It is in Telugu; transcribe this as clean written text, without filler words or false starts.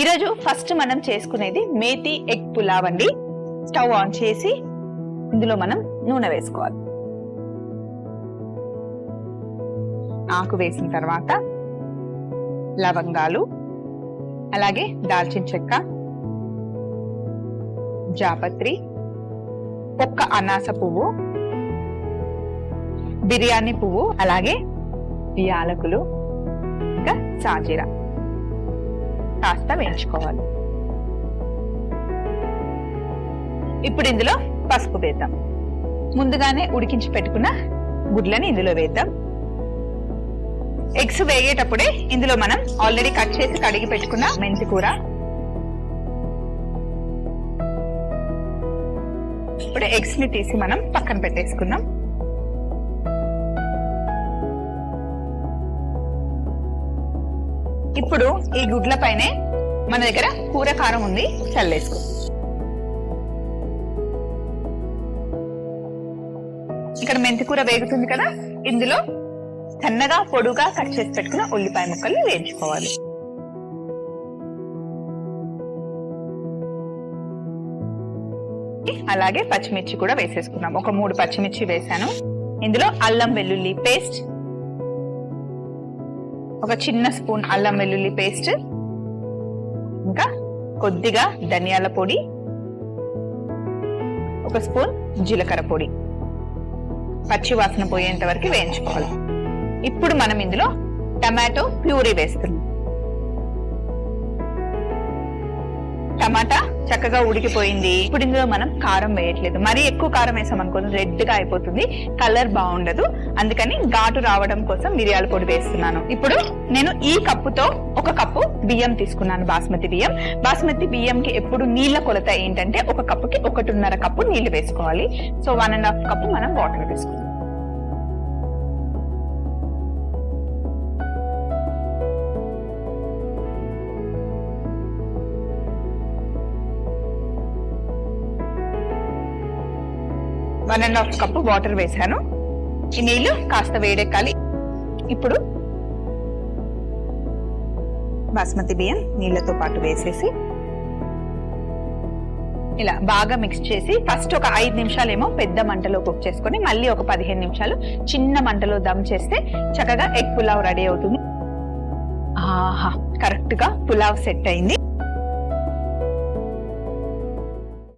ఈరోజు ఫస్ట్ మనం చేసుకునేది మేతి ఎగ్ పులావ్ అండి. స్టవ్ ఆన్ చేసి ఇందులో మనం నూనె వేసుకోవాలి. ఆకు వేసిన తర్వాత లవంగాలు, అలాగే దాల్చిన చెక్క, జాపత్రి, ఒక్క అనాస పువ్వు, బిర్యానీ పువ్వు, అలాగే యాలకులు, ఇంకా సాజీరా కాస్త వేయించుకోవాలి. ఇప్పుడు ఇందులో పసుపు వేద్దాం. ముందుగానే ఉడికించి పెట్టుకున్న గుడ్లని ఇందులో వేద్దాం. ఎగ్స్ వేగేటప్పుడే ఇందులో మనం ఆల్రెడీ కట్ చేసి కడిగి పెట్టుకున్న మెంతి కూర, ఇప్పుడు ఎగ్స్ ని తీసి మనం పక్కన పెట్టేసుకుందాం. ఇప్పుడు ఈ గుడ్ల పైనే మన దగ్గర కూర కారం ఉంది, చల్లేసుకో. ఇక్కడ మెంతి కూర వేగుతుంది కదా, ఇందులో సన్నగా పొడుగా కట్ చేసి పెట్టుకున్న ఉల్లిపాయ ముక్కల్ని వేయించుకోవాలి. అలాగే పచ్చిమిర్చి కూడా వేసేసుకున్నాం. ఒక 3 పచ్చిమిర్చి వేసాను. ఇందులో అల్లం వెల్లుల్లి పేస్ట్, ఒక చిన్న స్పూన్ అల్లం వెల్లుల్లి పేస్ట్, ఇంకా కొద్దిగా ధనియాల పొడి, ఒక స్పూన్ జీలకర్ర పొడి, పచ్చి వాసన పోయేంత వరకు వేయించుకోవాలి. ఇప్పుడు మనం ఇందులో టమాటో ప్యూరీ వేస్తున్నాం. టమాటా చక్కగా ఉడికిపోయింది. ఇప్పుడు ఇందులో మనం కారం వేయట్లేదు. మరీ ఎక్కువ కారం వేసాం అనుకోండి రెడ్ గా అయిపోతుంది, కలర్ బాగుండదు. అందుకని ఘాటు రావడం కోసం మిరియాల పొడి వేస్తున్నాను. ఇప్పుడు నేను ఈ కప్పుతో 1 కప్పు బియ్యం తీసుకున్నాను, బాస్మతి బియ్యం. బాస్మతి బియ్యంకి ఎప్పుడు నీళ్ల కొలత ఏంటంటే 1 కప్పుకి 1.5 కప్పు నీళ్లు వేసుకోవాలి. సో 1.5 కప్పు మనం వాటర్ వేసుకున్నాం. One and half cup water వేసాను. ఈ నీళ్లు కాస్త వేడెక్కాలి. ఇప్పుడు బాస్మతి బియ్యం నీళ్లతో పాటు వేసేసి ఇలా బాగా మిక్స్ చేసి ఫస్ట్ ఒక 5 నిమిషాలేమో పెద్ద మంటలో కుక్ చేసుకొని మళ్ళీ ఒక 15 నిమిషాలు చిన్న మంటలో దమ్ చేస్తే చక్కగా ఎగ్ పులావ్ రెడీ అవుతుంది. ఆహా, కరెక్ట్ గా పులావ్ సెట్ అయింది.